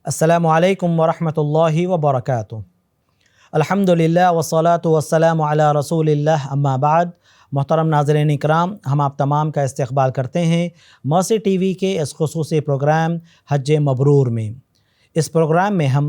السلام علیکم ورحمۃ اللہ وبرکاتہ۔ الحمدللہ والصلاۃ والسلام علی رسول اللہ، اما بعد۔ محترم ناظرین اکرام، ہم آپ تمام کا استقبال کرتے ہیں مرسی ٹی وی کے اس خصوصی پروگرام حج مبرور میں۔ اس پروگرام میں ہم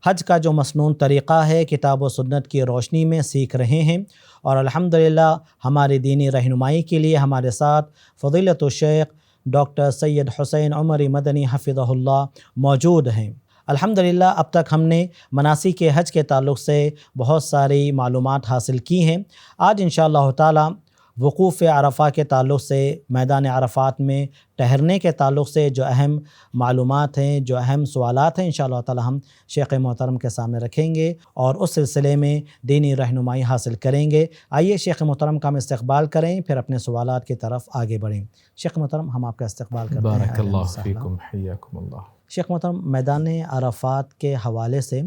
حج کا جو مسنون طریقہ ہے کتاب و سنت کی روشنی میں سیکھ رہے ہیں، اور الحمدللہ ہماری دینی رہنمائی کے لیے ہمارے ساتھ فضیلت الشیخ ڈاکٹر سید حسین عمری مدنی حفظہ اللہ موجود ہیں۔ الحمدللہ اب تک ہم نے مناسک حج کے تعلق سے بہت ساری معلومات حاصل کی ہیں۔ آج انشاءاللہ تعالی وقوف عرفہ کے تعلق سے، میدان عرفات میں ٹھہرنے کے تعلق سے جو اہم معلومات ہیں، جو اہم سوالات ہیں، انشاءاللہ تعالی ہم شیخ محترم کے سامنے رکھیں گے اور اس سلسلے میں دینی رہنمائی حاصل کریں گے۔ آئیے شیخ محترم کا ہم استقبال کریں، پھر اپنے سوالات کی طرف آگے بڑھیں۔ شیخ محترم، ہم آپ کا استقبال کرتے ہیں۔ بارک اللہ فیکم، حیاکم اللہ۔ شیخ محترم، میدان عرفات کے حوالے سے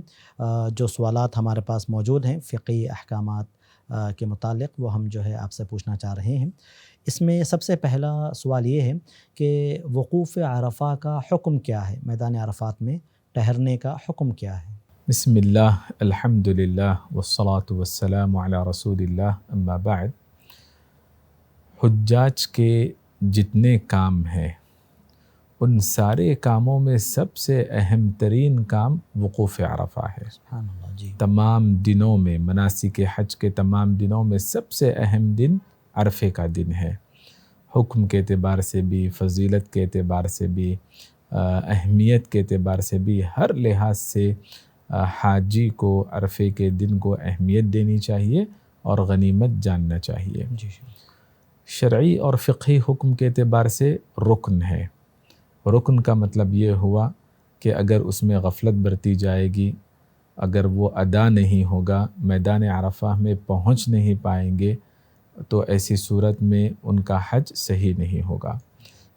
جو سوالات ہمارے پاس موجود ہیں فقہی احکامات کے متعلق، وہ ہم جو ہے آپ سے پوچھنا چاہ رہے ہیں۔ اس میں سب سے پہلا سوال یہ ہے کہ وقوف عرفہ کا حکم کیا ہے؟ میدان عرفات میں ٹھہرنے کا حکم کیا ہے؟ بسم اللہ، الحمدللہ والصلاة والسلام علی رسول اللہ، اما بعد۔ حجاج کے جتنے کام ہیں ان سارے کاموں میں سب سے اہم ترین کام وقوف عرفہ ہے۔ سبحان اللہ، جی۔ تمام دنوں میں، مناسک حج کے تمام دنوں میں سب سے اہم دن عرفے کا دن ہے۔ حکم کے اعتبار سے بھی، فضیلت کے اعتبار سے بھی، اہمیت کے اعتبار سے بھی، ہر لحاظ سے حاجی کو عرفے کے دن کو اہمیت دینی چاہیے اور غنیمت جاننا چاہیے۔ جی۔ شرعی اور فقہی حکم کے اعتبار سے رکن ہے۔ رکن کا مطلب یہ ہوا کہ اگر اس میں غفلت برتی جائے گی، اگر وہ ادا نہیں ہوگا، میدان عرفہ میں پہنچ نہیں پائیں گے، تو ایسی صورت میں ان کا حج صحیح نہیں ہوگا۔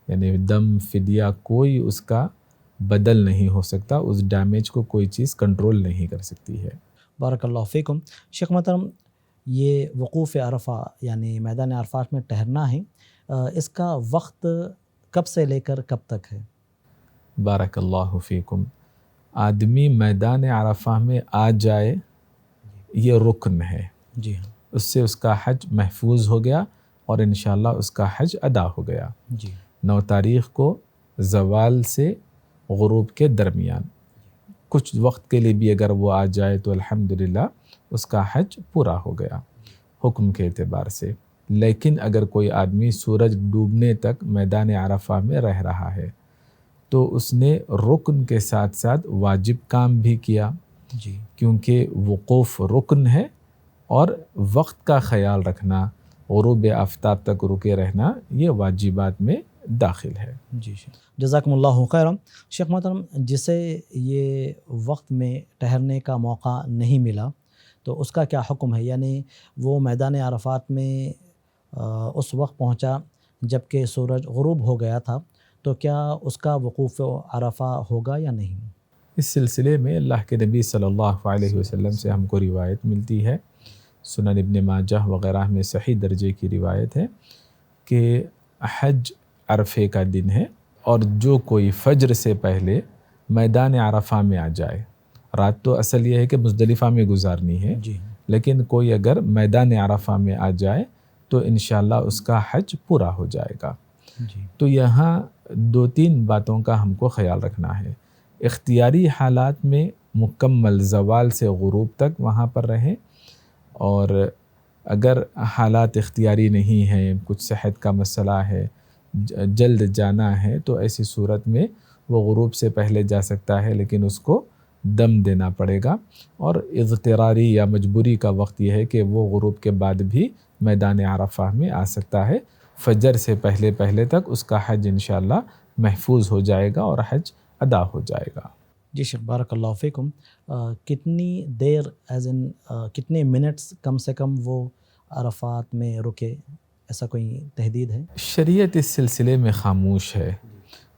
یعنی دم، فدیہ، کوئی اس کا بدل نہیں ہو سکتا، اس ڈیمیج کو کوئی چیز کنٹرول نہیں کر سکتی ہے۔ بارک اللہ فیکم۔ شیخ محترم، یہ وقوف عرفہ یعنی میدان عرفات میں ٹھہرنا ہے، اس کا وقت کب سے لے کر کب تک ہے؟ بارک اللہ فیکم۔ آدمی میدان عرفہ میں آ جائے یہ رکن ہے۔ جی ہاں۔ اس سے اس کا حج محفوظ ہو گیا اور انشاءاللہ اس کا حج ادا ہو گیا۔ جی۔ 9 تاریخ کو زوال سے غروب کے درمیان کچھ وقت کے لیے بھی اگر وہ آ جائے تو الحمدللہ اس کا حج پورا ہو گیا حکم کے اعتبار سے۔ لیکن اگر کوئی آدمی سورج ڈوبنے تک میدان عرفہ میں رہ رہا ہے تو اس نے رکن کے ساتھ ساتھ واجب کام بھی کیا، جی، کیونکہ وقوف رکن ہے، اور وقت کا خیال رکھنا، غروب آفتاب تک رکے رہنا، یہ واجبات میں داخل ہے۔ جی، جزاکم اللہ خیرا۔ شیخ محترم، جسے یہ وقت میں ٹھہرنے کا موقع نہیں ملا تو اس کا کیا حکم ہے؟ یعنی وہ میدان عرفات میں اس وقت پہنچا جب کہ سورج غروب ہو گیا تھا، تو کیا اس کا وقوف عرفہ ہوگا یا نہیں؟ اس سلسلے میں اللہ کے نبی صلی اللہ علیہ وسلم سے ہم کو روایت ملتی ہے، سنن ابن ماجہ وغیرہ میں صحیح درجے کی روایت ہے کہ حج عرفے کا دن ہے، اور جو کوئی فجر سے پہلے میدان عرفہ میں آ جائے، رات تو اصل یہ ہے کہ مزدلفہ میں گزارنی ہے، جی، لیکن کوئی اگر میدان عرفہ میں آ جائے تو انشاءاللہ اس کا حج پورا ہو جائے گا۔ جی، تو یہاں 2-3 باتوں کا ہم کو خیال رکھنا ہے۔ اختیاری حالات میں مکمل زوال سے غروب تک وہاں پر رہیں، اور اگر حالات اختیاری نہیں ہیں، کچھ صحت کا مسئلہ ہے، جلد جانا ہے، تو ایسی صورت میں وہ غروب سے پہلے جا سکتا ہے، لیکن اس کو دم دینا پڑے گا، اور اضطراری یا مجبوری کا وقت یہ ہے کہ وہ غروب کے بعد بھی میدان عرفہ میں آ سکتا ہے۔ فجر سے پہلے تک اس کا حج انشاءاللہ محفوظ ہو جائے گا اور حج ادا ہو جائے گا۔ جی شیخ، بارک اللہ فیکم۔ کتنی دیر کتنے منٹس کم سے کم وہ عرفات میں رکے، ایسا کوئی تحدید ہے؟ شریعت اس سلسلے میں خاموش ہے۔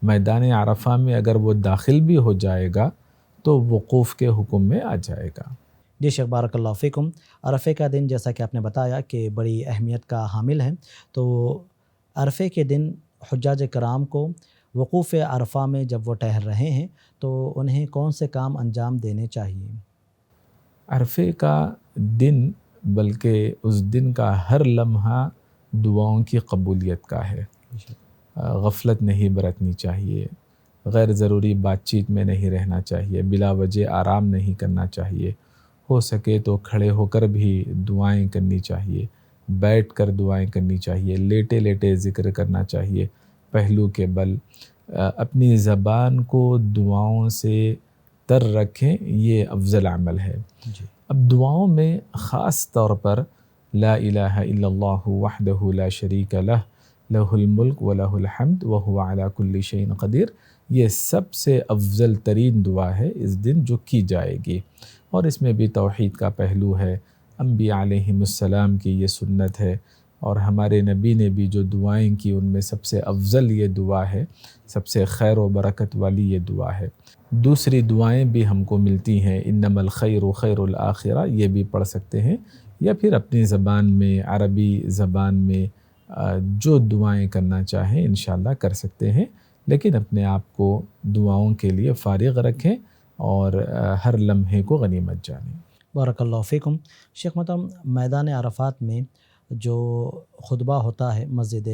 میدان عرفہ میں اگر وہ داخل بھی ہو جائے گا تو وقوف کے حکم میں آ جائے گا۔ جی شیخ، بارک اللہ فیکم۔ عرفے کا دن جیسا کہ آپ نے بتایا کہ بڑی اہمیت کا حامل ہے، تو عرفے کے دن حجاج کرام کو وقوف عرفہ میں جب وہ ٹہر رہے ہیں تو انہیں کون سے کام انجام دینے چاہیے؟ عرفے کا دن بلکہ اس دن کا ہر لمحہ دعاؤں کی قبولیت کا ہے. غفلت نہیں برتنی چاہیے، غیر ضروری بات چیت میں نہیں رہنا چاہیے، بلا وجہ آرام نہیں کرنا چاہیے. ہو سکے تو کھڑے ہو کر بھی دعائیں کرنی چاہیے، بیٹھ کر دعائیں کرنی چاہیے، لیٹے لیٹے ذکر کرنا چاہیے پہلو کے بل. اپنی زبان کو دعاؤں سے تر رکھیں، یہ افضل عمل ہے. اب دعاؤں میں خاص طور پر لا الہ الا اللہ وحدہ لا شریک لہ لہ الملک ولہ الحمد وہو علی کل شیء قدیر، یہ سب سے افضل ترین دعا ہے اس دن جو کی جائے گی. اور اس میں بھی توحید کا پہلو ہے، انبیاء علیہم السلام کی یہ سنت ہے، اور ہمارے نبی نے بھی جو دعائیں کی ان میں سب سے افضل یہ دعا ہے، سب سے خیر و برکت والی یہ دعا ہے. دوسری دعائیں بھی ہم کو ملتی ہیں، انما الخیر خیر الآخرہ، یہ بھی پڑھ سکتے ہیں، یا پھر اپنی زبان میں عربی زبان میں جو دعائیں کرنا چاہیں انشاءاللہ کر سکتے ہیں، لیکن اپنے آپ کو دعاؤں کے لیے فارغ رکھیں اور ہر لمحے کو غنیمت جانیں. بارک اللہ فیکم. شیخ محترم، میدان عرفات میں جو خطبہ ہوتا ہے مسجد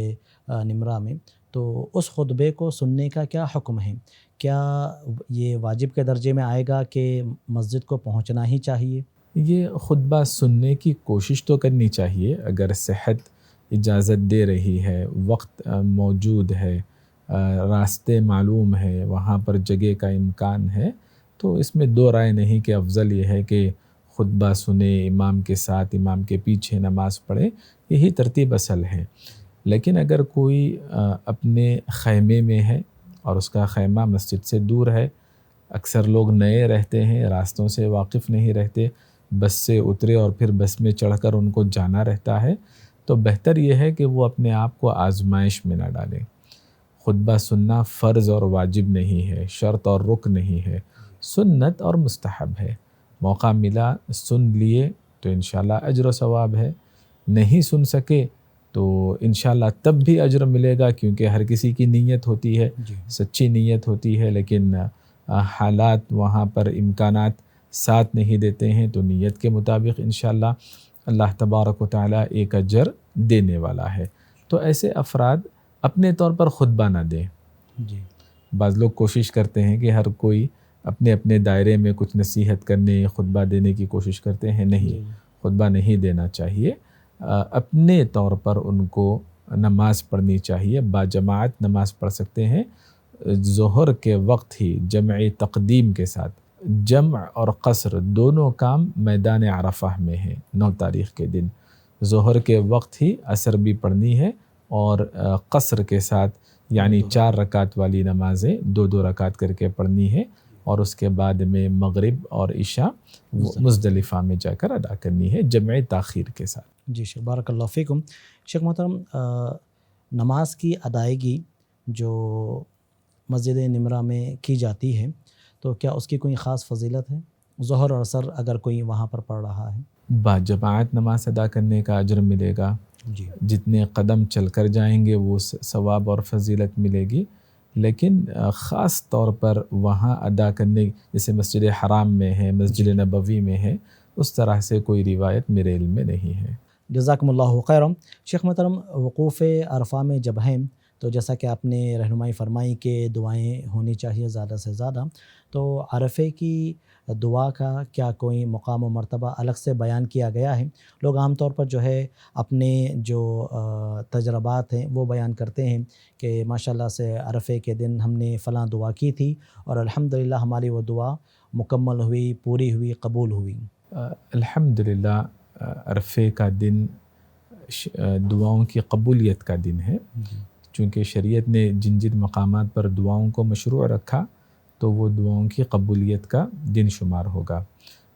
نمرہ میں، تو اس خطبے کو سننے کا کیا حکم ہے؟ کیا یہ واجب کے درجے میں آئے گا کہ مسجد کو پہنچنا ہی چاہیے؟ یہ خطبہ سننے کی کوشش تو کرنی چاہیے، اگر صحت اجازت دے رہی ہے، وقت موجود ہے، راستے معلوم ہے، وہاں پر جگہ کا امکان ہے، تو اس میں دو رائے نہیں کہ افضل یہ ہے کہ خطبہ سنے، امام کے ساتھ، امام کے پیچھے نماز پڑھے، یہی ترتیب اصل ہے. لیکن اگر کوئی اپنے خیمے میں ہے اور اس کا خیمہ مسجد سے دور ہے، اکثر لوگ نئے رہتے ہیں، راستوں سے واقف نہیں رہتے، بس سے اترے اور پھر بس میں چڑھ کر ان کو جانا رہتا ہے، تو بہتر یہ ہے کہ وہ اپنے آپ کو آزمائش میں نہ ڈالیں. خطبہ سننا فرض اور واجب نہیں ہے، شرط اور رکن نہیں ہے، سنت اور مستحب ہے. موقع ملا سن لیے تو انشاءاللہ اجر و ثواب ہے، نہیں سن سکے تو انشاءاللہ تب بھی اجر ملے گا، کیونکہ ہر کسی کی نیت ہوتی ہے، سچی نیت ہوتی ہے، لیکن حالات وہاں پر امکانات ساتھ نہیں دیتے ہیں، تو نیت کے مطابق انشاءاللہ اللہ تبارک و تعالی ایک اجر دینے والا ہے. تو ایسے افراد اپنے طور پر خطبہ نہ دیں. بعض لوگ کوشش کرتے ہیں کہ ہر کوئی اپنے اپنے دائرے میں کچھ نصیحت کرنے، خطبہ دینے کی کوشش کرتے ہیں. نہیں، خطبہ نہیں دینا چاہیے. اپنے طور پر ان کو نماز پڑھنی چاہیے، باجماعت نماز پڑھ سکتے ہیں. ظہر کے وقت ہی جمع تقدیم کے ساتھ، جمع اور قصر دونوں کام میدان عرفہ میں ہیں. 9 تاریخ کے دن ظہر کے وقت ہی عصر بھی پڑھنی ہے، اور قصر کے ساتھ یعنی 4 رکعت والی نمازیں 2 رکعت کر کے پڑھنی ہے، اور اس کے بعد میں مغرب اور عشاء مزدلفہ میں جا کر ادا کرنی ہے جمع تاخیر کے ساتھ. جی شیخ، بارک اللہ فیکم. شیخ محترم، نماز کی ادائیگی جو مسجد نمرہ میں کی جاتی ہے تو کیا اس کی کوئی خاص فضیلت ہے؟ ظہر اور عصر اگر کوئی وہاں پر پڑھ رہا ہے، باجماعت نماز ادا کرنے کا اجر ملے گا. جتنے قدم چل کر جائیں گے وہ ثواب اور فضیلت ملے گی. لیکن خاص طور پر وہاں ادا کرنے، جیسے مسجد حرام میں ہے، مسجد نبوی میں ہے، اس طرح سے کوئی روایت میرے علم میں نہیں ہے. جزاکم اللہ خیرا. شیخ محترم، وقوف عرفہ میں جب ہیں تو جیسا کہ آپ نے رہنمائی فرمائی کہ دعائیں ہونی چاہیے زیادہ سے زیادہ، تو عرفے کی دعا کا کیا کوئی مقام و مرتبہ الگ سے بیان کیا گیا ہے؟ لوگ عام طور پر جو ہے اپنے جو تجربات ہیں وہ بیان کرتے ہیں کہ ماشاءاللہ سے عرفے کے دن ہم نے فلاں دعا کی تھی اور الحمدللہ ہماری وہ دعا مکمل ہوئی، پوری ہوئی، قبول ہوئی. الحمدللہ عرفے کا دن دعاؤں کی قبولیت کا دن ہے. چونکہ شریعت نے جن جن مقامات پر دعاؤں کو مشروع رکھا تو وہ دعاؤں کی قبولیت کا دن شمار ہوگا.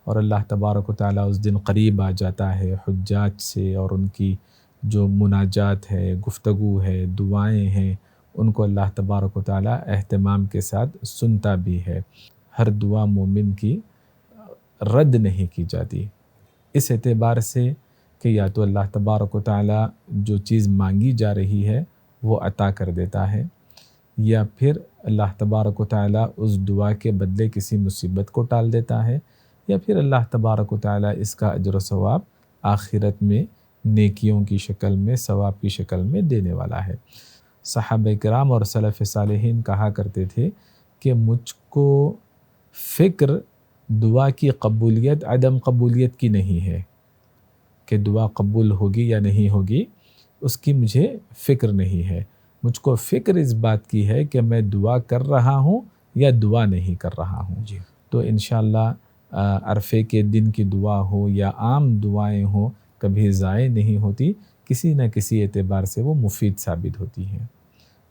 اور اللہ تبارک و تعالیٰ اس دن قریب آ جاتا ہے حجاج سے، اور ان کی جو مناجات ہے، گفتگو ہے، دعائیں ہیں، ان کو اللہ تبارک و تعالیٰ اہتمام کے ساتھ سنتا بھی ہے. ہر دعا مومن کی رد نہیں کی جاتی، اس اعتبار سے کہ یا تو اللہ تبارک و تعالیٰ جو چیز مانگی جا رہی ہے وہ عطا کر دیتا ہے، یا پھر اللہ تبارک و تعالیٰ اس دعا کے بدلے کسی مصیبت کو ٹال دیتا ہے، یا پھر اللہ تبارک و تعالیٰ اس کا اجر و ثواب آخرت میں نیکیوں کی شکل میں، ثواب کی شکل میں دینے والا ہے۔ صحابہ کرام اور سلف صالحین کہا کرتے تھے کہ مجھ کو فکر دعا کی قبولیت عدم قبولیت کی نہیں ہے، کہ دعا قبول ہوگی یا نہیں ہوگی اس کی مجھے فکر نہیں ہے، مجھ کو فکر اس بات کی ہے کہ میں دعا کر رہا ہوں یا دعا نہیں کر رہا ہوں۔ جی تو انشاءاللہ عرفے کے دن کی دعا ہو یا عام دعائیں ہوں، کبھی ضائع نہیں ہوتی، کسی نہ کسی اعتبار سے وہ مفید ثابت ہوتی ہیں۔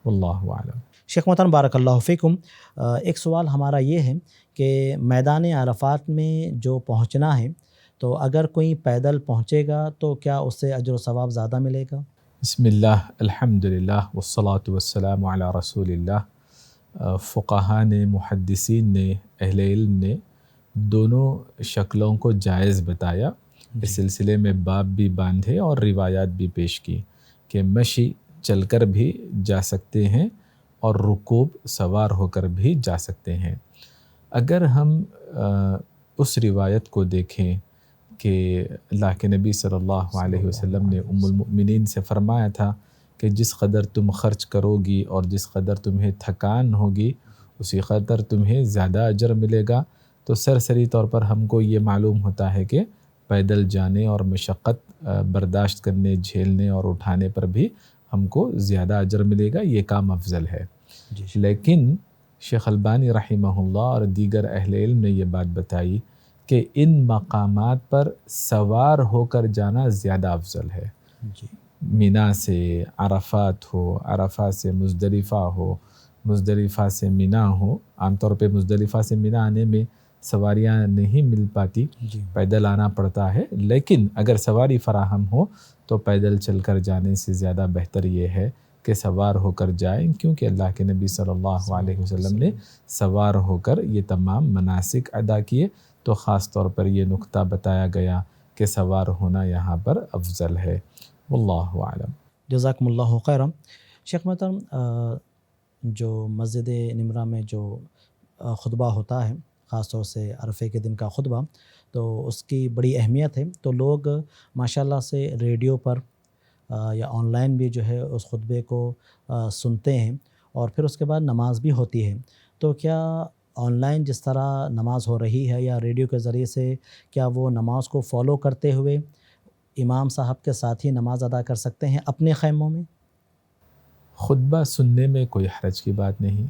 واللہ اعلم۔ شیخ محترم بارک اللہ فیکم، ایک سوال ہمارا یہ ہے کہ میدان عرفات میں جو پہنچنا ہے تو اگر کوئی پیدل پہنچے گا تو کیا اس سے اجر و ثواب زیادہ ملے گا؟ بسم اللہ، الحمدللہ والصلاة والسلام علی رسول اللہ۔ فقہاء نے، محدثین نے، اہل علم نے دونوں شکلوں کو جائز بتایا، اس سلسلے میں باب بھی باندھے اور روایات بھی پیش کی کہ مشی چل کر بھی جا سکتے ہیں اور رکوب سوار ہو کر بھی جا سکتے ہیں۔ اگر ہم اس روایت کو دیکھیں کہ اللہ کے نبی صلی اللہ علیہ وسلم نے ام المؤمنین سے فرمایا تھا کہ جس قدر تم خرچ کرو گی اور جس قدر تمہیں تھکان ہوگی اسی قدر تمہیں زیادہ اجر ملے گا، تو سرسری طور پر ہم کو یہ معلوم ہوتا ہے کہ پیدل جانے اور مشقت برداشت کرنے، جھیلنے اور اٹھانے پر بھی ہم کو زیادہ اجر ملے گا، یہ کام افضل ہے۔ لیکن شیخ البانی رحمہ اللہ اور دیگر اہل علم نے یہ بات بتائی کہ ان مقامات پر سوار ہو کر جانا زیادہ افضل ہے۔ مینا سے عرفات ہو، عرفات سے مزدلفہ ہو، مزدلفہ سے مینا ہو۔ عام طور پہ مزدلفہ سے مینا آنے میں سواریاں نہیں مل پاتی، پیدل آنا پڑتا ہے، لیکن اگر سواری فراہم ہو تو پیدل چل کر جانے سے زیادہ بہتر یہ ہے کہ سوار ہو کر جائیں، کیونکہ اللہ کے نبی صلی اللہ علیہ وسلم نے سوار ہو کر یہ تمام مناسک ادا کیے، تو خاص طور پر یہ نقطہ بتایا گیا کہ سوار ہونا یہاں پر افضل ہے۔ واللہ اعلم۔ جزاکم اللہ خیرا۔ شیخ محترم، جو مسجد نمرہ میں جو خطبہ ہوتا ہے، خاص طور سے عرفے کے دن کا خطبہ، تو اس کی بڑی اہمیت ہے، تو لوگ ماشاءاللہ سے ریڈیو پر یا آن لائن بھی جو ہے اس خطبے کو سنتے ہیں، اور پھر اس کے بعد نماز بھی ہوتی ہے۔ تو کیا آن لائن جس طرح نماز ہو رہی ہے یا ریڈیو کے ذریعے سے، کیا وہ نماز کو فالو کرتے ہوئے امام صاحب کے ساتھ ہی نماز ادا کر سکتے ہیں اپنے خیموں میں؟ خطبہ سننے میں کوئی حرج کی بات نہیں،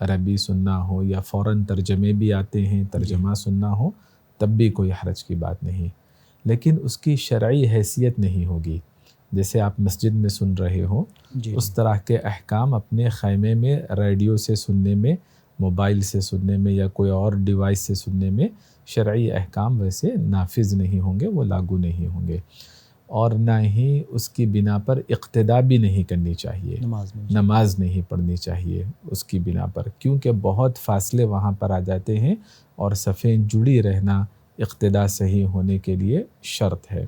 عربی سننا ہو یا فوراً ترجمے بھی آتے ہیں، ترجمہ سننا ہو تب بھی کوئی حرج کی بات نہیں، لیکن اس کی شرعی حیثیت نہیں ہوگی۔ جیسے آپ مسجد میں سن رہے ہو، اس طرح کے احکام اپنے خیمے میں ریڈیو سے سننے میں، موبائل سے سننے میں یا کوئی اور ڈیوائس سے سننے میں شرعی احکام ویسے نافذ نہیں ہوں گے، وہ لاگو نہیں ہوں گے، اور نہ ہی اس کی بنا پر اقتداء بھی نہیں کرنی چاہیے، نماز نہیں پڑھنی چاہیے اس کی بنا پر، کیونکہ بہت فاصلے وہاں پر آ جاتے ہیں اور صفیں جڑی رہنا اقتداء صحیح ہونے کے لیے شرط ہے۔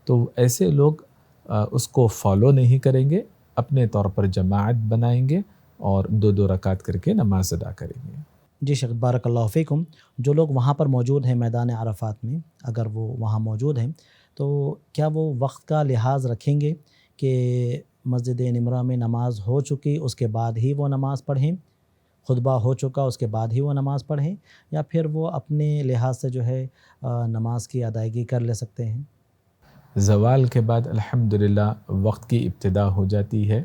تو ایسے لوگ اس کو فالو نہیں کریں گے، اپنے طور پر جماعت بنائیں گے اور 2 رکعت کر کے نماز ادا کریں گے۔ جی شیخ، بارک اللہ فیکم۔ جو لوگ وہاں پر موجود ہیں میدان عرفات میں، اگر وہ وہاں موجود ہیں تو کیا وہ وقت کا لحاظ رکھیں گے کہ مسجد نمرہ میں نماز ہو چکی اس کے بعد ہی وہ نماز پڑھیں، خطبہ ہو چکا اس کے بعد ہی وہ نماز پڑھیں، یا پھر وہ اپنے لحاظ سے جو ہے نماز کی ادائیگی کر لے سکتے ہیں؟ زوال کے بعد الحمدللہ وقت کی ابتدا ہو جاتی ہے۔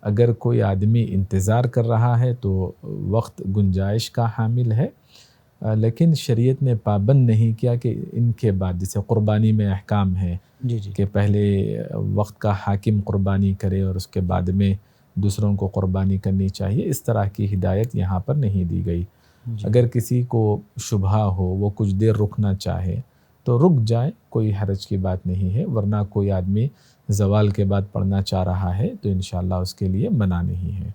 اگر کوئی آدمی انتظار کر رہا ہے تو وقت گنجائش کا حامل ہے، لیکن شریعت نے پابند نہیں کیا کہ ان کے بعد، جیسے قربانی میں احکام ہے کہ پہلے وقت کا حاکم قربانی کرے اور اس کے بعد میں دوسروں کو قربانی کرنی چاہیے، اس طرح کی ہدایت یہاں پر نہیں دی گئی۔ اگر کسی کو شبہ ہو، وہ کچھ دیر رکنا چاہے تو رک جائے، کوئی حرج کی بات نہیں ہے، ورنہ کوئی آدمی زوال کے بعد پڑھنا چاہ رہا ہے تو انشاءاللہ اس کے لیے منع نہیں ہے۔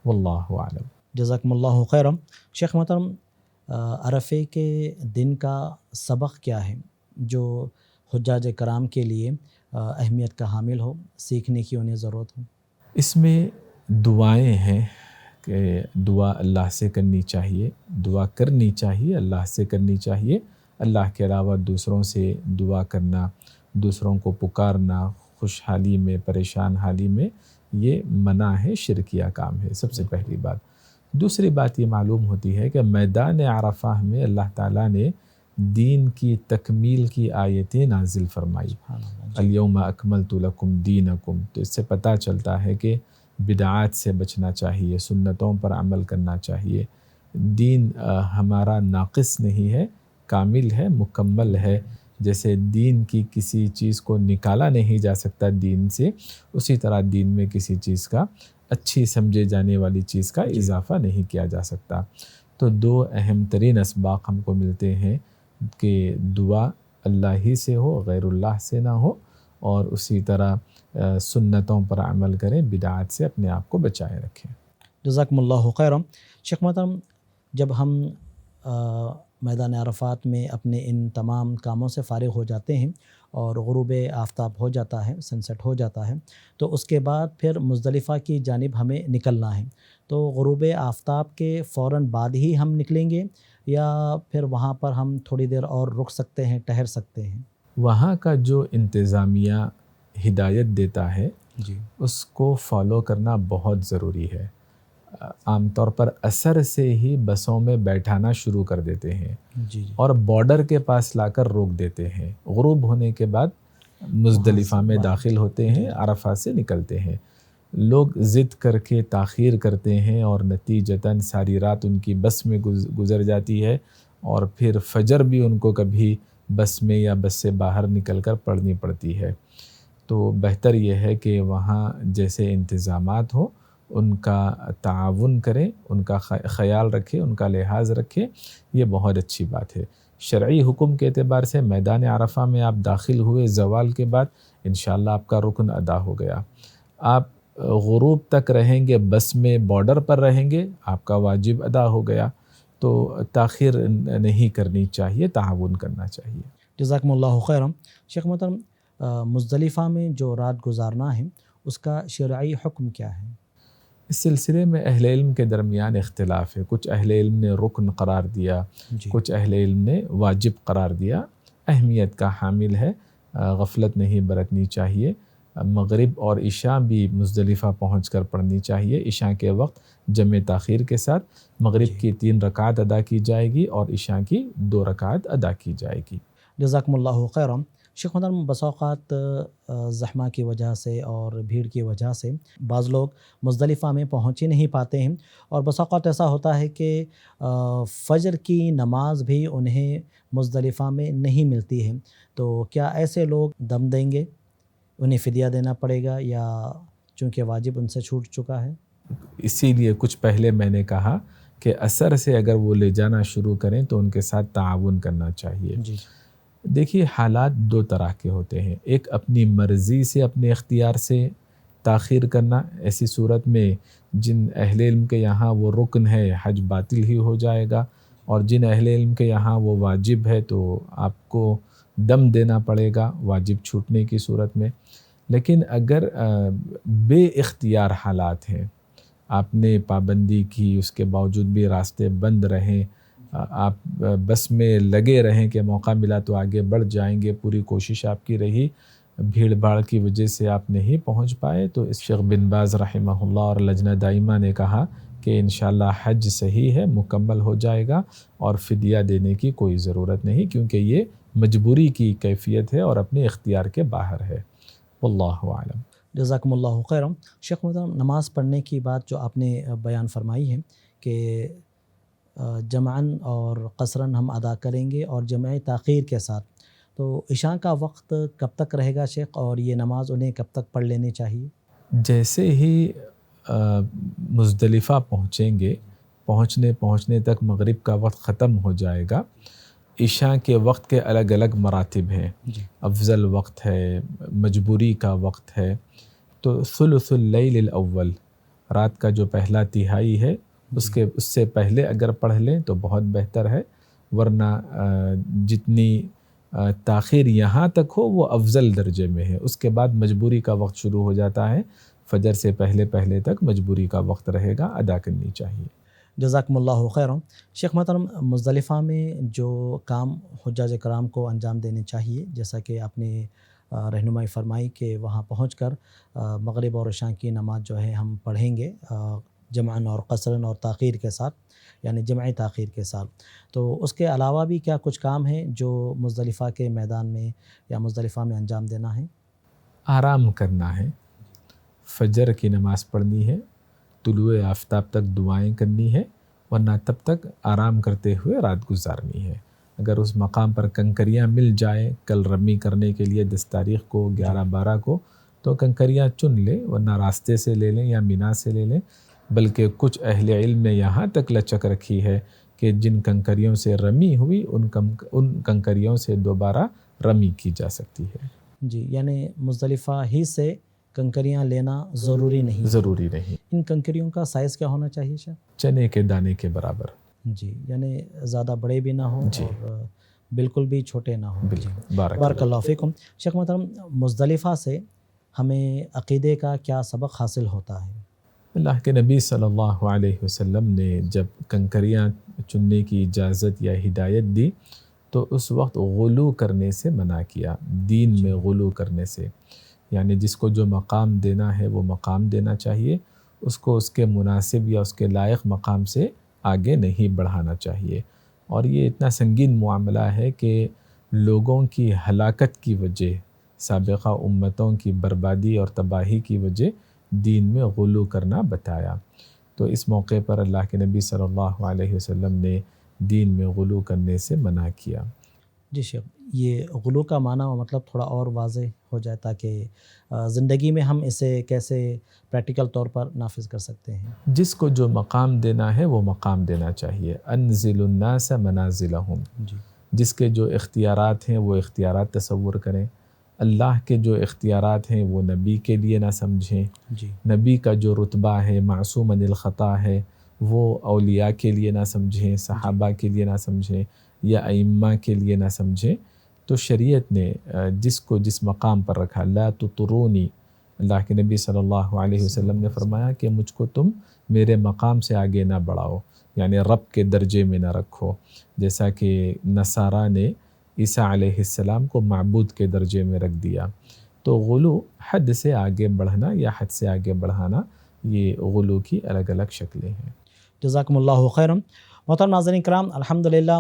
واللہ اعلم۔ جزاکم اللہ خیرا۔ شیخ محترم، عرفے کے دن کا سبق کیا ہے جو حجاج کرام کے لیے اہمیت کا حامل ہو، سیکھنے کی انہیں ضرورت ہو؟ اس میں دعائیں ہیں کہ دعا اللہ سے کرنی چاہیے، دعا کرنی چاہیے، اللہ سے کرنی چاہیے، اللہ کے علاوہ دوسروں سے دعا کرنا، دوسروں کو پکارنا خوشحالی میں پریشان حالی میں، یہ منع ہے، شرکیہ کام ہے، سب سے پہلی بات۔ دوسری بات یہ معلوم ہوتی ہے کہ میدان عرفہ میں اللہ تعالیٰ نے دین کی تکمیل کی آیتیں نازل فرمائی، الیوم اکملت لکم دینکم، تو اس سے پتہ چلتا ہے کہ بدعات سے بچنا چاہیے، سنتوں پر عمل کرنا چاہیے۔ دین ہمارا ناقص نہیں ہے، کامل ہے، مکمل ہے۔ جیسے دین کی کسی چیز کو نکالا نہیں جا سکتا دین سے، اسی طرح دین میں کسی چیز کا اچھی سمجھے جانے والی چیز کا اضافہ نہیں کیا جا سکتا۔ تو دو اہم ترین اسباق ہم کو ملتے ہیں کہ دعا اللہ ہی سے ہو، غیر اللہ سے نہ ہو، اور اسی طرح سنتوں پر عمل کریں، بدعات سے اپنے آپ کو بچائے رکھیں۔ جزاکم اللہ خیرا۔ شیخ محترم، جب ہم میدان عرفات میں اپنے ان تمام کاموں سے فارغ ہو جاتے ہیں اور غروب آفتاب ہو جاتا ہے، سن سیٹ ہو جاتا ہے، تو اس کے بعد پھر مزدلفہ کی جانب ہمیں نکلنا ہے، تو غروب آفتاب کے فوراً بعد ہی ہم نکلیں گے یا پھر وہاں پر ہم تھوڑی دیر اور رک سکتے ہیں، ٹہر سکتے ہیں؟ وہاں کا جو انتظامیہ ہدایت دیتا ہے جی اس کو فالو کرنا بہت ضروری ہے۔ عام طور پر عصر سے ہی بسوں میں بیٹھانا شروع کر دیتے ہیں جی اور بارڈر کے پاس لا کر روک دیتے ہیں، غروب ہونے کے بعد مزدلفہ میں داخل ہوتے ہیں، عرفہ سے نکلتے ہیں۔ لوگ ضد کر کے تاخیر کرتے ہیں اور نتیجتاً ساری رات ان کی بس میں گزر جاتی ہے، اور پھر فجر بھی ان کو کبھی بس میں یا بس سے باہر نکل کر پڑھنی پڑتی ہے۔ تو بہتر یہ ہے کہ وہاں جیسے انتظامات ہو ان کا تعاون کریں، ان کا خیال رکھیں، ان کا لحاظ رکھیں، یہ بہت اچھی بات ہے۔ شرعی حکم کے اعتبار سے میدان عرفہ میں آپ داخل ہوئے زوال کے بعد، انشاءاللہ آپ کا رکن ادا ہو گیا۔ آپ غروب تک رہیں گے بس میں، بارڈر پر رہیں گے، آپ کا واجب ادا ہو گیا۔ تو تاخیر نہیں کرنی چاہیے، تعاون کرنا چاہیے۔ جزاکم اللہ خیرا۔ شیخ محترم، مزدلفہ میں جو رات گزارنا ہے اس کا شرعی حکم کیا ہے؟ اس سلسلے میں اہل علم کے درمیان اختلاف ہے۔ کچھ اہل علم نے رکن قرار دیا، کچھ اہل علم نے واجب قرار دیا۔ اہمیت کا حامل ہے، غفلت نہیں برتنی چاہیے۔ مغرب اور عشاء بھی مزدلفہ پہنچ کر پڑھنی چاہیے۔ عشاء کے وقت جمع تاخیر کے ساتھ مغرب کی 3 رکعت ادا کی جائے گی اور عشاء کی 2 رکعت ادا کی جائے گی۔ جزاکم اللہ خیرا۔ شیخ محترم، بسا اوقات زحمہ کی وجہ سے اور بھیڑ کی وجہ سے بعض لوگ مزدلفہ میں پہنچ ہی نہیں پاتے ہیں، اور بسا اوقات ایسا ہوتا ہے کہ فجر کی نماز بھی انہیں مزدلفہ میں نہیں ملتی ہے، تو کیا ایسے لوگ دم دیں گے؟ انہیں فدیہ دینا پڑے گا یا چونکہ واجب ان سے چھوٹ چکا ہے؟ اسی لیے کچھ پہلے میں نے کہا کہ عصر سے اگر وہ لے جانا شروع کریں تو ان کے ساتھ تعاون کرنا چاہیے۔ جی دیکھیے، حالات 2 طرح کے ہوتے ہیں۔ ایک اپنی مرضی سے، اپنے اختیار سے تاخیر کرنا، ایسی صورت میں جن اہل علم کے یہاں وہ رکن ہے حج باطل ہی ہو جائے گا، اور جن اہل علم کے یہاں وہ واجب ہے تو آپ کو دم دینا پڑے گا واجب چھوٹنے کی صورت میں۔ لیکن اگر بے اختیار حالات ہیں، آپ نے پابندی کی، اس کے باوجود بھی راستے بند رہیں، آپ بس میں لگے رہیں کہ موقع ملا تو آگے بڑھ جائیں گے، پوری کوشش آپ کی رہی، بھیڑ بھاڑ کی وجہ سے آپ نہیں پہنچ پائے، تو اس شیخ بن باز رحمہ اللہ اور لجنہ دائمہ نے کہا کہ انشاءاللہ حج صحیح ہے، مکمل ہو جائے گا، اور فدیہ دینے کی کوئی ضرورت نہیں، کیونکہ یہ مجبوری کی کیفیت ہے اور اپنے اختیار کے باہر ہے۔ واللہ اعلم۔ جزاکم اللہ خیرا۔ شیخ محترم، نماز پڑھنے کی بات جو آپ نے بیان فرمائی ہے کہ جمعاً اور قصراً ہم ادا کریں گے اور جمع تاخیر کے ساتھ، تو عشاء کا وقت کب تک رہے گا شیخ، اور یہ نماز انہیں کب تک پڑھ لینی چاہیے؟ جیسے ہی مزدلفہ پہنچیں گے، پہنچنے تک مغرب کا وقت ختم ہو جائے گا۔ عشاء کے وقت کے الگ الگ مراتب ہیں، افضل وقت ہے، مجبوری کا وقت ہے۔ تو ثلث اللیل الاول، رات کا جو پہلا تہائی ہے، اس سے پہلے اگر پڑھ لیں تو بہت بہتر ہے، ورنہ جتنی تاخیر یہاں تک ہو وہ افضل درجے میں ہے۔ اس کے بعد مجبوری کا وقت شروع ہو جاتا ہے، فجر سے پہلے تک مجبوری کا وقت رہے گا، ادا کرنی چاہیے۔ جزاکم اللہ خیر۔ شیخ محترم، مزدلفہ میں جو کام حجاج کرام کو انجام دینے چاہیے، جیسا کہ آپ نے رہنمائی فرمائی کہ وہاں پہنچ کر مغرب اور عشاء کی نماز جو ہے ہم پڑھیں گے جمعاً اور قصراً اور تاخیر کے ساتھ، یعنی جمعی تاخیر کے ساتھ، تو اس کے علاوہ بھی کیا کچھ کام ہیں جو مزدلفہ کے میدان میں یا مزدلفہ میں انجام دینا ہے؟ آرام کرنا ہے، فجر کی نماز پڑھنی ہے، طلوع آفتاب تک دعائیں کرنی ہے، ورنہ تب تک آرام کرتے ہوئے رات گزارنی ہے۔ اگر اس مقام پر کنکریاں مل جائیں کل رمی کرنے کے لیے 10 تاریخ کو 11-12 کو، تو کنکریاں چن لیں، ورنہ راستے سے لے لیں یا مینا سے لے لیں۔ بلکہ کچھ اہل علم نے یہاں تک لچک رکھی ہے کہ جن کنکریوں سے رمی ہوئی ان کنکریوں سے دوبارہ رمی کی جا سکتی ہے۔ جی، یعنی مزدلفہ ہی سے کنکریاں لینا ضروری نہیں۔ ان کنکریوں کا سائز کیا ہونا چاہیے شاید؟ چنے کے دانے کے برابر۔ جی، یعنی زیادہ بڑے بھی نہ ہوں اور بالکل بھی چھوٹے نہ ہوں۔ بارک اللہ فیکم۔ شیخ محترم، مزدلفہ سے ہمیں عقیدے کا کیا سبق حاصل ہوتا ہے؟ اللہ کے نبی صلی اللہ علیہ وسلم نے جب کنکریاں چننے کی اجازت یا ہدایت دی تو اس وقت غلو کرنے سے منع کیا، دین میں غلو کرنے سے، یعنی جس کو جو مقام دینا ہے وہ مقام دینا چاہیے، اس کو اس کے مناسب یا اس کے لائق مقام سے آگے نہیں بڑھانا چاہیے۔ اور یہ اتنا سنگین معاملہ ہے کہ لوگوں کی ہلاکت کی وجہ، سابقہ امتوں کی بربادی اور تباہی کی وجہ دین میں غلو کرنا بتایا۔ تو اس موقع پر اللہ کے نبی صلی اللہ علیہ وسلم نے دین میں غلو کرنے سے منع کیا۔ جی شیخ، یہ غلو کا معنی و مطلب تھوڑا اور واضح ہو جائے تاکہ زندگی میں ہم اسے کیسے پریکٹیکل طور پر نافذ کر سکتے ہیں؟ جس کو جو مقام دینا ہے وہ مقام دینا چاہیے۔ انزل الناس منازلہم، جس کے جو اختیارات ہیں وہ اختیارات تصور کریں۔ اللہ کے جو اختیارات ہیں وہ نبی کے لیے نہ سمجھیں، نبی کا جو رتبہ ہے معصوم عن الخطا ہے وہ اولیاء کے لیے نہ سمجھیں، صحابہ کے لیے نہ سمجھیں یا ائمہ کے لیے نہ سمجھیں۔ تو شریعت نے جس کو جس مقام پر رکھا، لا تطرونی، اللہ کے نبی صلی اللہ علیہ وسلم نے فرمایا کہ مجھ کو تم میرے مقام سے آگے نہ بڑھاؤ، یعنی رب کے درجے میں نہ رکھو، جیسا کہ نصارہ نے عیسیٰ علیہ السلام کو معبود کے درجے میں رکھ دیا۔ تو غلو حد سے آگے بڑھنا یا حد سے آگے بڑھانا، یہ غلو کی الگ الگ شکلیں ہیں۔ جزاکم اللہ خیرا۔ محترم ناظرین کرام، الحمدللہ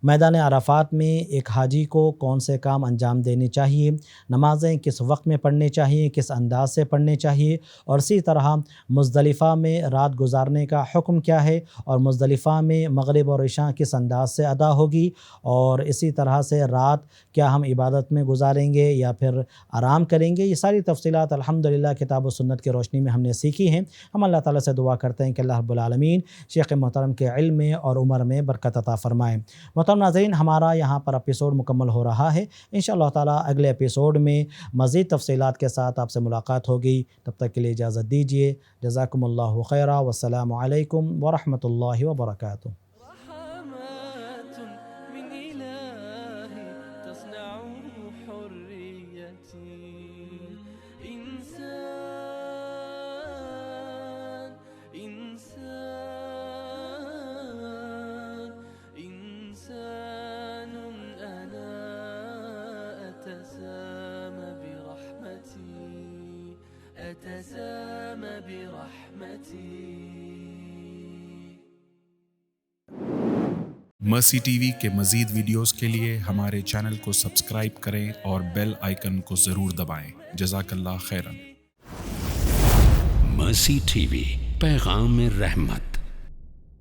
میدان عرفات میں ایک حاجی کو کون سے کام انجام دینے چاہیے، نمازیں کس وقت میں پڑھنے چاہیے، کس انداز سے پڑھنے چاہیے، اور اسی طرح مزدلفہ میں رات گزارنے کا حکم کیا ہے، اور مزدلفہ میں مغرب اور عشاء کس انداز سے ادا ہوگی، اور اسی طرح سے رات کیا ہم عبادت میں گزاریں گے یا پھر آرام کریں گے، یہ ساری تفصیلات الحمدللہ کتاب و سنت کی روشنی میں ہم نے سیکھی ہیں۔ ہم اللہ تعالیٰ سے دعا کرتے ہیں کہ اللہ رب العالمین شیخ محترم کے علم میں اور عمر میں برکت عطا فرمائیں۔ محترم ناظرین، ہمارا یہاں پر ایپیسوڈ مکمل ہو رہا ہے، انشاءاللہ تعالیٰ اگلے ایپیسوڈ میں مزید تفصیلات کے ساتھ آپ سے ملاقات ہوگی۔ تب تک کے لیے اجازت دیجیے۔ جزاکم اللہ خیرا، والسلام علیکم ورحمۃ اللہ وبرکاتہ۔ أتسامى برحمتي۔ مرسی ٹی وی کے مزید ویڈیوز کے لیے ہمارے چینل کو سبسکرائب کریں اور بیل آئیکن کو ضرور دبائیں۔ جزاک اللہ خیرا۔ مرسی ٹی وی، پیغام رحمت۔